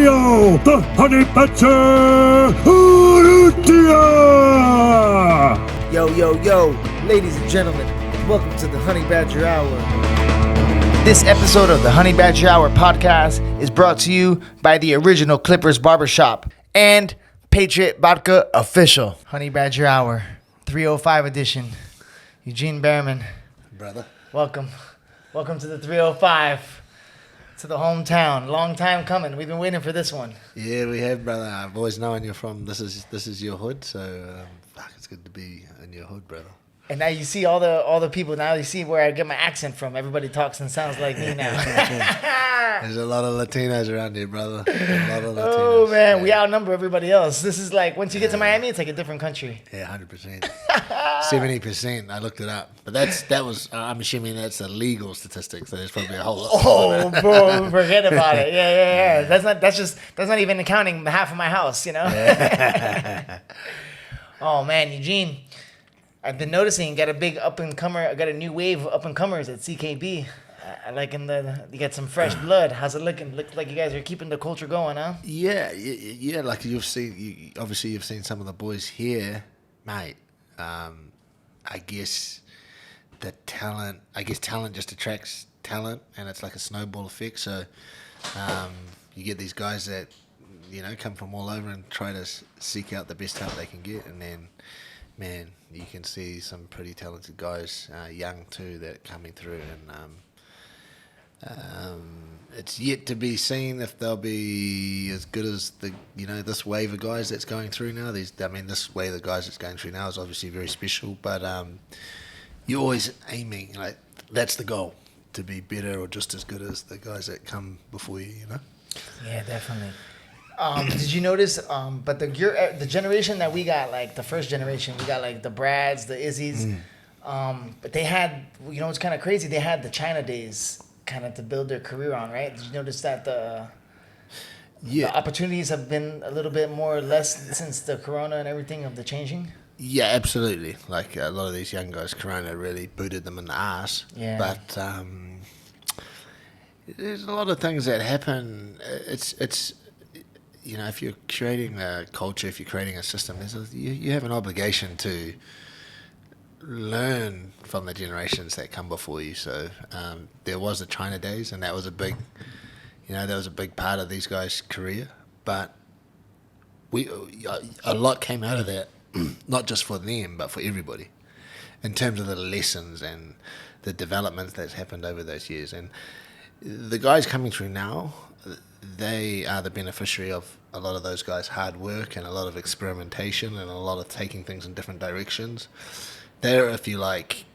Trio, the Honey Badger Urutia! Yo, ladies and gentlemen, welcome to the Honey Badger Hour. This episode of the Honey Badger Hour podcast is brought to you by the original Clippers Barbershop and Patriot Vodka Official. Honey Badger Hour, 305 edition. Eugene Bareman. Brother. Welcome to the 305, to the hometown. Long time coming. We've been waiting for this one. Yeah, we have, brother. I've always known you're from. This is your hood, so it's good to be in your hood, brother. And now you see all the people. Now you see where I get my accent from. Everybody talks and sounds like me now. There's a lot of Latinos around here, brother. A lot of Latinos. Oh man, we outnumber everybody else. This is like once you get to Miami, it's like a different country. Yeah, 100%. 70%. I looked it up, but that was. I'm assuming that's a legal statistic. So there's probably a whole lot. Oh, bro, forget about it. Yeah. That's not even accounting half of my house, you know. Oh man, Eugene. I've been noticing you got a big got a new wave of up-and-comers at CKB. You got some fresh blood. How's it looking? Looks like you guys are keeping the culture going, huh? Yeah. Like you've seen some of the boys here, mate. I guess talent just attracts talent, and it's like a snowball effect. So you get these guys that come from all over and try to seek out the best talent they can get, and then, man, you can see some pretty talented guys, young too, that are coming through, and it's yet to be seen if they'll be as good as this wave of guys that's going through now. This wave of guys that's going through now is obviously very special, but you're always aiming, like, that's the goal, to be better or just as good as the guys that come before you, Yeah, definitely. Did you notice? But the generation that we got, like the first generation, we got like the Brads, the Izzies. But they had, it's kind of crazy. They had the China days kind of to build their career on, right? Did you notice that the opportunities have been a little bit more or less since the Corona and everything of the changing? Yeah, absolutely. Like a lot of these young guys, Corona really booted them in the ass. Yeah. But there's a lot of things that happen. It's. If you're creating a culture, if you're creating a system, you have an obligation to learn from the generations that come before you. So there was the China days, and that was a big part of these guys' career. But a lot came out of that, not just for them, but for everybody, in terms of the lessons and the developments that's happened over those years. And the guys coming through now, they are the beneficiary of a lot of those guys' hard work and a lot of experimentation and a lot of taking things in different directions. They're, if you like,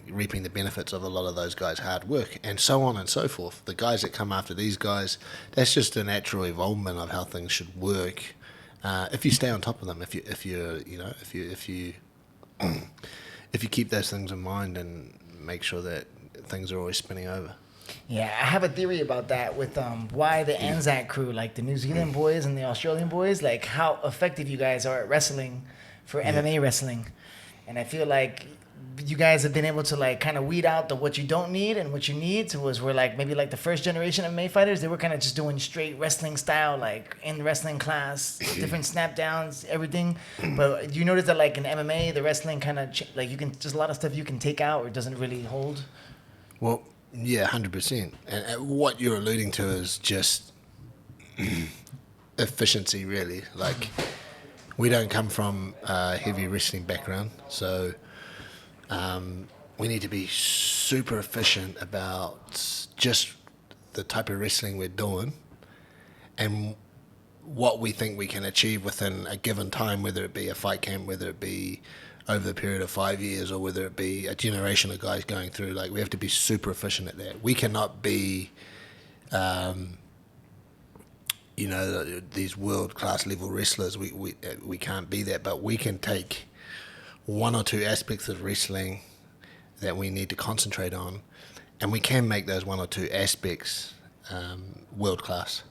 reaping the benefits of a lot of those guys' hard work, and so on and so forth. The guys that come after these guys, that's just a natural evolvement of how things should work. If you stay on top of them, if you keep those things in mind and make sure that things are always spinning over. Yeah, I have a theory about that with why the Anzac crew, like the New Zealand boys and the Australian boys, like how effective you guys are at wrestling for MMA wrestling. And I feel like you guys have been able to like kind of weed out what you don't need and what you need. Where like maybe like the first generation of MMA fighters, they were kind of just doing straight wrestling style, like in wrestling class, different snap downs, everything. But you notice that like in MMA, the wrestling kind of like just a lot of stuff you can take out or it doesn't really hold. Well, yeah, 100%. And what you're alluding to is just efficiency, really. Like, we don't come from a heavy wrestling background, so we need to be super efficient about just the type of wrestling we're doing and what we think we can achieve within a given time, whether it be a fight camp, whether it be over the period of 5 years, or whether it be a generation of guys going through. Like, we have to be super efficient at that. We cannot be, these world-class level wrestlers. We can't be that, but we can take one or two aspects of wrestling that we need to concentrate on, and we can make those one or two aspects world-class.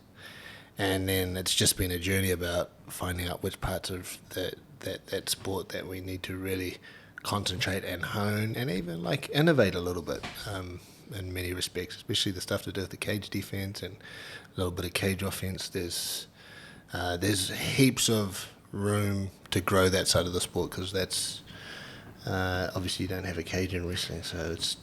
And then it's just been a journey about finding out which parts of that sport that we need to really concentrate and hone and even like innovate a little bit. in many respects, especially the stuff to do with the cage defense and a little bit of cage offense. There's heaps of room to grow that side of the sport, because that's obviously you don't have a cage in wrestling, so it's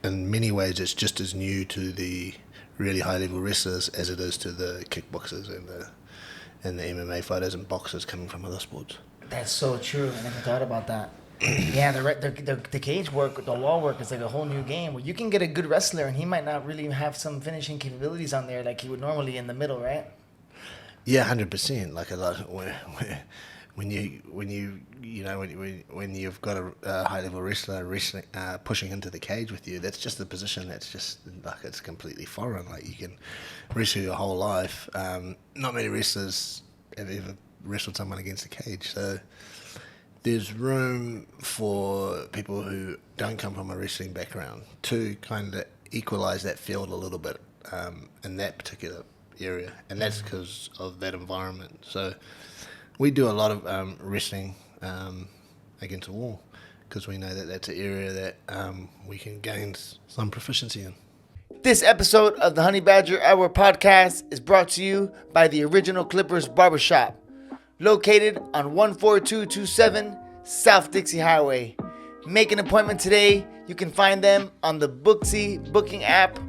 in many ways it's just as new to the really high level wrestlers as it is to the kickboxers and the MMA fighters and boxers coming from other sports. That's so true. I never thought about that. Yeah, the cage work, the wall work is like a whole new game where you can get a good wrestler and he might not really have some finishing capabilities on there like he would normally in the middle, right? Yeah, 100%. Like a lot when you've got a high level wrestler wrestling pushing into the cage with you, that's just a position that's just like it's completely foreign. Like you can wrestle your whole life. Not many wrestlers have ever wrestled someone against a cage, so there's room for people who don't come from a wrestling background to kind of equalize that field a little bit in that particular area, and that's because of that environment. So we do a lot of wrestling against the wall, because we know that that's an area that we can gain some proficiency in. This episode of the Honey Badger Hour podcast is brought to you by the Original Clippers Barbershop, located on 14227 South Dixie Highway. Make an appointment today. You can find them on the Booksy booking app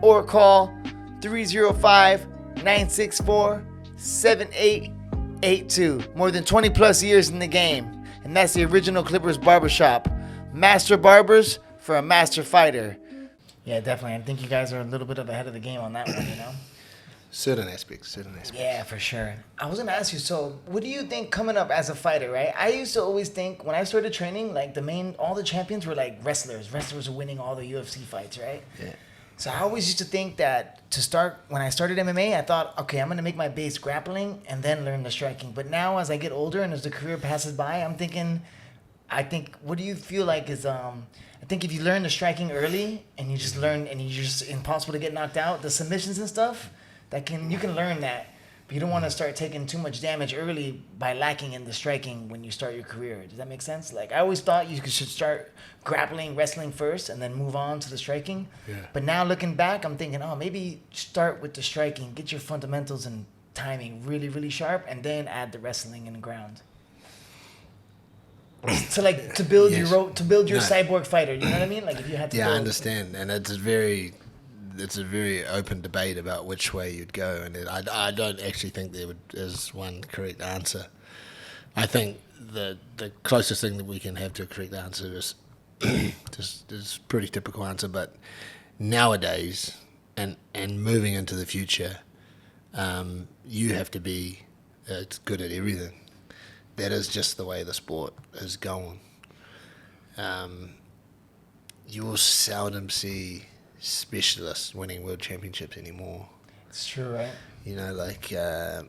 or call 305-964-7882. More than 20 plus years in the game. And that's the Original Clippers Barbershop. Master barbers for a master fighter. Yeah, definitely. I think you guys are a little bit ahead of the game on that one, you know? Certain aspects. Yeah, for sure. I was going to ask you, so what do you think coming up as a fighter, right? I used to always think when I started training, like all the champions were like wrestlers. Wrestlers were winning all the UFC fights, right? Yeah. So I always used to think that when I started MMA, I thought, okay, I'm going to make my base grappling and then learn the striking. But now as I get older and as the career passes by, what do you feel like is, I think if you learn the striking early and you just impossible to get knocked out, the submissions and stuff, you can learn that, but you don't want to start taking too much damage early by lacking in the striking when you start your career. Does that make sense? Like I always thought you should start grappling, wrestling first, and then move on to the striking. Yeah. But now looking back, I'm thinking, maybe start with the striking, get your fundamentals and timing really, really sharp, and then add the wrestling in the ground. To build Yes. your cyborg fighter. You know what I mean? Like if you had to. Yeah, I understand, and it's a very open debate about which way you'd go, and I don't actually think there is one correct answer. I think the closest thing that we can have to a correct answer is just is a pretty typical answer, but nowadays and moving into the future, you have to be good at everything. That is just the way the sport is going. You will seldom see specialists winning world championships anymore. It's true, right? You know, like Khabib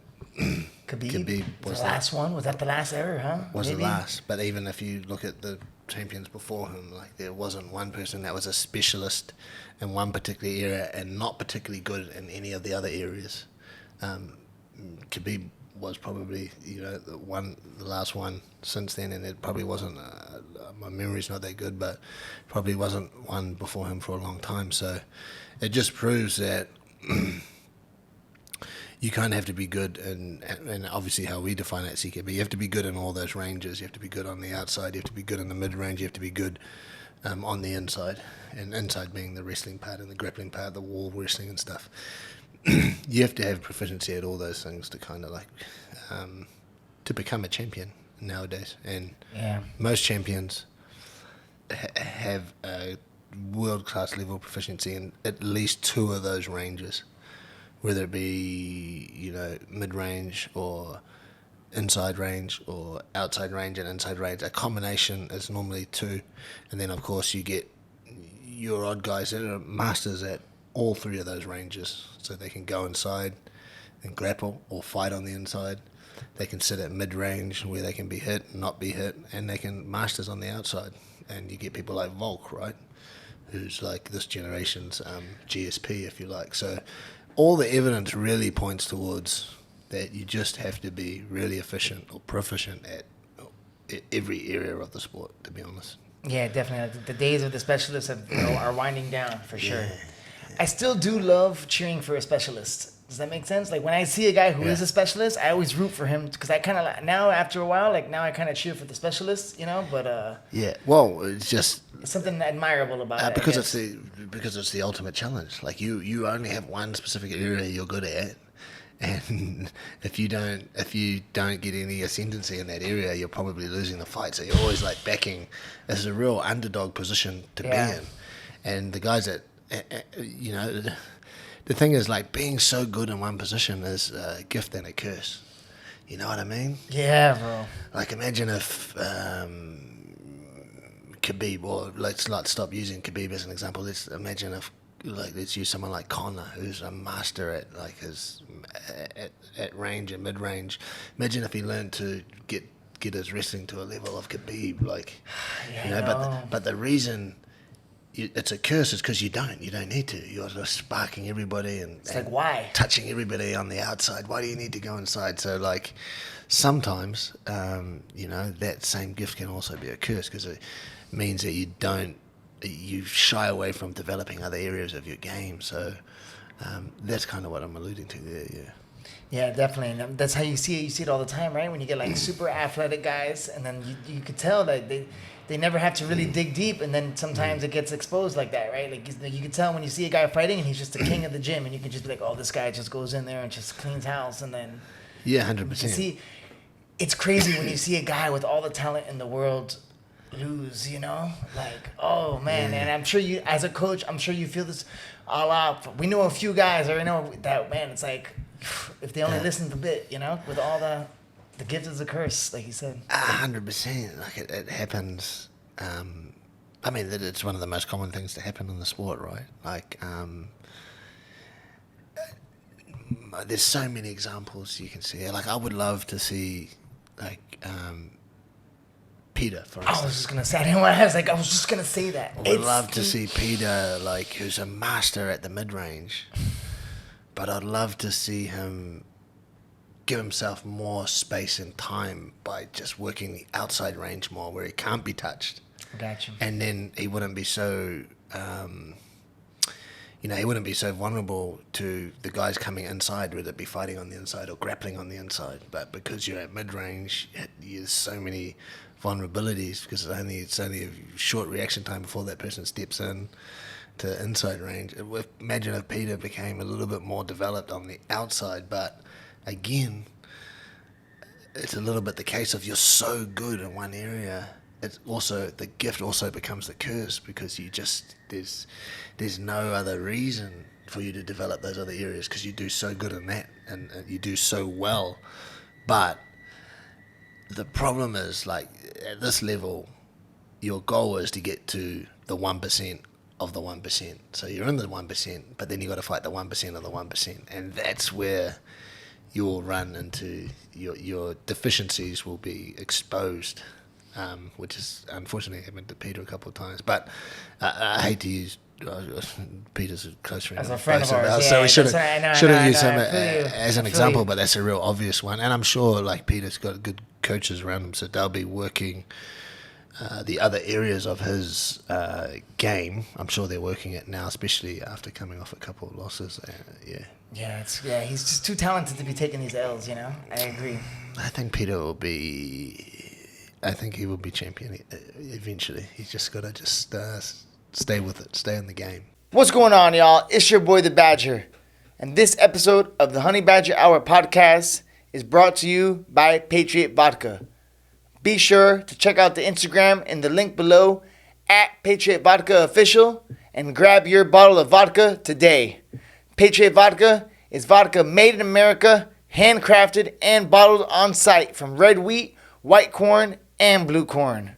was the last one. Was that the last ever, huh? Was the last. But even if you look at the champions before him, like there wasn't one person that was a specialist in one particular area and not particularly good in any of the other areas. Khabib was probably the last one since then, and it probably wasn't. My memory's not that good, but probably wasn't one before him for a long time. So it just proves that you kind of have to be good, and obviously how we define that CK, but you have to be good in all those ranges. You have to be good on the outside. You have to be good in the mid range. You have to be good on the inside, and inside being the wrestling part and the grappling part, the wall wrestling and stuff. You have to have proficiency at all those things to kind of to become a champion nowadays. And most champions have a world-class level of proficiency in at least two of those ranges, whether it be mid-range or inside range or outside range and inside range. A combination is normally two, and then of course you get your odd guys that are masters at all three of those ranges, so they can go inside and grapple or fight on the inside. They can sit at mid-range where they can be hit and not be hit, and they can masters on the outside. And you get people like Volk, right, who's like this generation's GSP, if you like. So all the evidence really points towards that you just have to be really efficient or proficient at every area of the sport, to be honest. Yeah, definitely. Like, the days of the specialists are winding down for sure. I still do love cheering for a specialist. Does that make sense? Like when I see a guy who is a specialist, I always root for him because I kind of now after a while, like now I kind of cheer for the specialist, you know. But Yeah, well, it's just it's something admirable about it. because it's the ultimate challenge. Like you only have one specific area you're good at, and if you don't get any ascendancy in that area, you're probably losing the fight. So you're always like backing. It's a real underdog position to be in, and the guys that you know. The thing is, like, being so good in one position is a gift and a curse. You know what I mean? Yeah, bro. Like, imagine if Khabib, or let's not stop using Khabib as an example. Let's imagine if, like, let's use someone like Conor, who's a master at, like, his at range and mid-range. Imagine if he learned to get his wrestling to a level of Khabib, like, you know. But the reason it's a curse is because you don't need to. You're just sparking everybody and like why touching everybody on the outside. Why do you need to go inside? So like sometimes you know, that same gift can also be a curse because it means that you shy away from developing other areas of your game. So that's kind of what I'm alluding to there. Yeah, definitely. And that's how you see it. You see it all the time, right? When you get like super athletic guys, and then you could tell that they never have to really dig deep, and then sometimes it gets exposed like that, right? Like you can tell when you see a guy fighting and he's just the king of the gym, and you can just be like, oh, this guy just goes in there and just cleans house, and then 100%. See, it's crazy when you see a guy with all the talent in the world lose, you know? Like, oh man, and I'm sure you, as a coach, I'm sure you feel this a lot. We know a few guys, or we know that, man, it's like, if they only listened a bit, you know, with all the gift is a curse, like you said. 100%. Like it happens. I mean, it's one of the most common things to happen in the sport, right? Like, there's so many examples you can see. Like, I would love to see, like, Peter, for instance. I was just gonna say. I was just gonna say that. I would love to see Peter, like, who's a master at the mid-range. But I'd love to see him give himself more space and time by just working the outside range more, where he can't be touched. Gotcha. And then he wouldn't be so, he wouldn't be so vulnerable to the guys coming inside, whether it be fighting on the inside or grappling on the inside. But because you're at mid-range, there's so many vulnerabilities because it's only a short reaction time before that person steps in to inside range. Imagine if Peter became a little bit more developed on the outside, but again, it's a little bit the case of you're so good in one area. It's also the gift also becomes the curse because there's no other reason for you to develop those other areas because you do so good in that and you do so well. But the problem is, like, at this level, your goal is to get to the 1% of the 1%. So you're in the 1%, but then you got to fight the 1% of the 1%, and that's where you'll run into your deficiencies will be exposed, which is unfortunately happened to Peter a couple of times. But I hate to use Peter's a close friend. As a friend of ours, so we shouldn't use him as as an example, but that's a real obvious one. And I'm sure, like, Peter's got good coaches around him, so they'll be working the other areas of his game. I'm sure they're working it now, especially after coming off a couple of losses. He's just too talented to be taking these L's, you know? I agree. I think he will be champion eventually. He's just got to stay with it, stay in the game. What's going on, y'all? It's your boy, The Badger. And this episode of the Honey Badger Hour podcast is brought to you by Patriot Vodka. Be sure to check out the Instagram in the link below at Patriot Vodka Official and grab your bottle of vodka today. Patriot Vodka is vodka made in America, handcrafted and bottled on site from red wheat, white corn, and blue corn.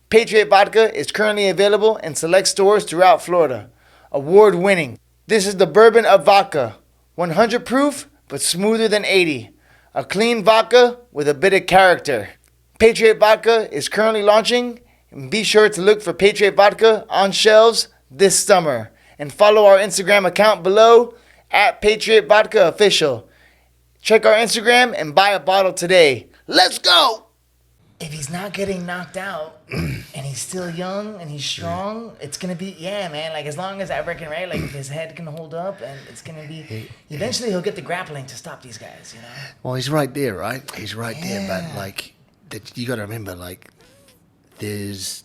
Patriot Vodka is currently available in select stores throughout Florida. Award-winning. This is the bourbon of vodka. 100 proof, but smoother than 80. A clean vodka with a bit of character. Patriot Vodka is currently launching, and be sure to look for Patriot Vodka on shelves this summer. And follow our Instagram account below at Patriot Vodka Official. Check our Instagram and buy a bottle today. Let's go! if he's not getting knocked out and he's still young and he's strong, it's gonna be man. Like as long as I reckon, right? Like if his head can hold up, and it's gonna be eventually he'll get the grappling to stop these guys. You know. Well, he's right there, right? He's right there, but like you got to remember, like there's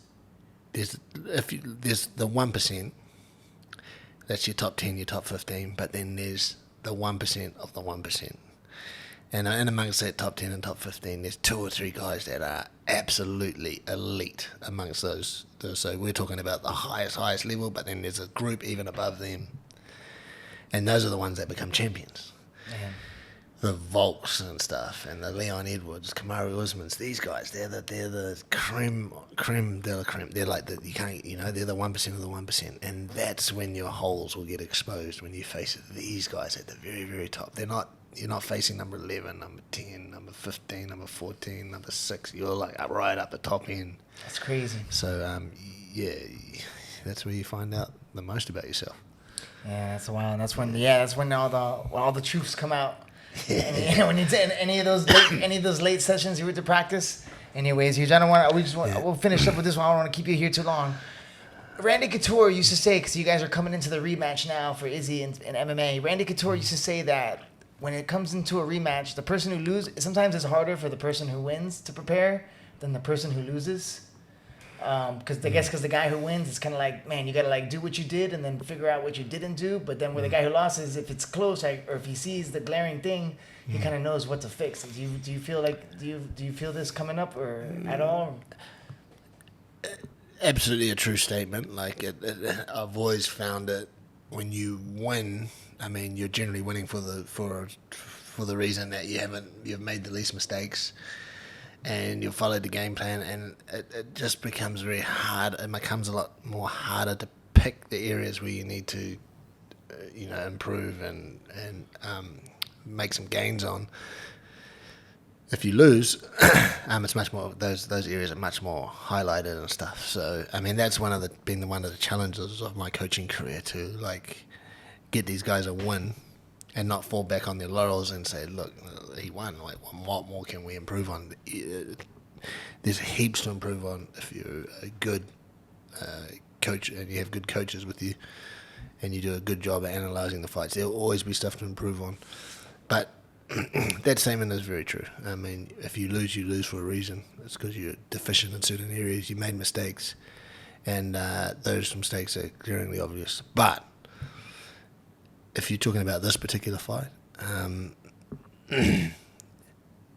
the 1%. That's your top 10, your top 15, but then there's the 1% of the 1%. And amongst that top 10 and top 15, there's 2 or 3 guys that are absolutely elite amongst those. So we're talking about the highest level, but then there's a group even above them. And those are the ones that become champions. Man. The Volks and stuff, and the Leon Edwards, Kamaru Usmans, these guys, they're the creme de la creme. They're like they're the 1% of the 1%. And that's when your holes will get exposed, when you face these guys at the very, very top. You're not facing number 11, number 10, number 15, number 14, number 6. You're like right up the top end. That's crazy. So, that's where you find out the most about yourself. Yeah, that's wild. And that's when all the truths come out. And when you did any of those late sessions you were to practice. Anyways, Huge, we'll finish up with this one. I don't want to keep you here too long. Randy Couture used to say, because you guys are coming into the rematch now for Izzy and MMA. Randy Couture used to say that when it comes into a rematch, the person who loses, sometimes it's harder for the person who wins to prepare than the person who loses. Because the guy who wins, it's kind of like, man, you got to like do what you did and then figure out what you didn't do. But then with the guy who loses, if it's close, or if he sees the glaring thing, he kind of knows what to fix. Do you feel this coming up or at all? Absolutely a true statement. Like I've always found it when you win. I mean, you're generally winning for the reason that you've made the least mistakes. And you followed the game plan, and it just becomes very hard. It becomes a lot more harder to pick the areas where you need to, improve and make some gains on. If you lose, it's much more. Those areas are much more highlighted and stuff. So I mean, that's one of the challenges of my coaching career to like get these guys a win. And not fall back on their laurels and say, look, he won. Like, what more can we improve on? There's heaps to improve on if you're a good coach and you have good coaches with you and you do a good job at analysing the fights. There'll always be stuff to improve on. But that statement is very true. I mean, if you lose for a reason. It's because you're deficient in certain areas. You made mistakes. And those mistakes are glaringly obvious. But if you're talking about this particular fight,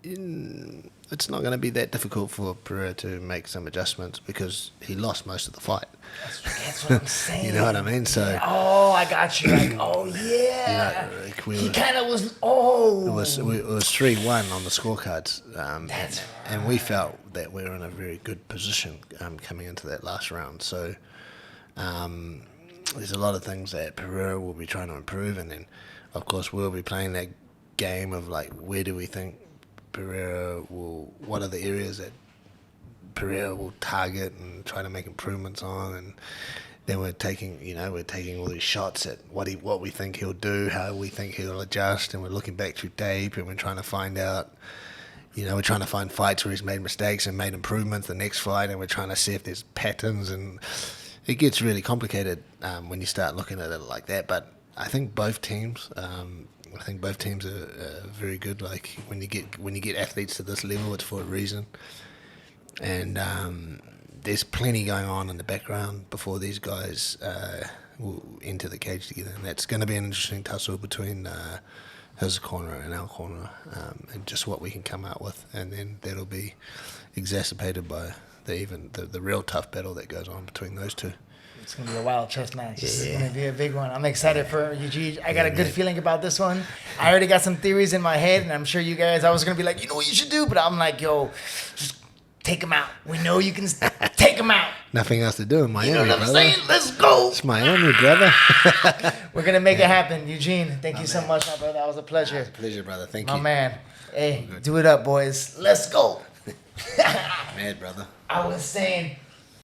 it's not going to be that difficult for Pereia to make some adjustments because he lost most of the fight. That's what I'm saying. You know what I mean? So. I got you. Like, yeah. He kind of was. It was 3-1 on the scorecards, and we felt that we were in a very good position coming into that last round. So. There's a lot of things that Pereira will be trying to improve, and then, of course, we'll be playing that game of like, where do we think Pereira will? What are the areas that Pereira will target and try to make improvements on? And then we're taking all these shots at what we think he'll do, how we think he'll adjust, and we're looking back through tape and we're trying to find out. We're trying to find fights where he's made mistakes and made improvements the next fight, and we're trying to see if there's patterns and. It gets really complicated when you start looking at it like that, but I think both teams are very good. Like when you get athletes to this level, it's for a reason, and there's plenty going on in the background before these guys will enter the cage together, and that's going to be an interesting tussle between his corner and our corner, and just what we can come out with, and then that'll be exacerbated by the real tough battle that goes on between those two. It's going to be a wild chess match. This is going to be a big one. I'm excited for Eugene. I got a good feeling about this one. I already got some theories in my head, and I'm sure you guys, I was going to be like, you know what you should do? But I'm like, yo, just take him out. We know you can take him out. Nothing else to do in Miami, you know what I'm brother. saying? Let's go. It's Miami, brother. We're going to make it happen. Eugene, thank you so much, my brother. That was a pleasure. It's a pleasure, brother. Thank you. My man. Hey, do it up, boys. Let's go. Mad, brother. I was saying...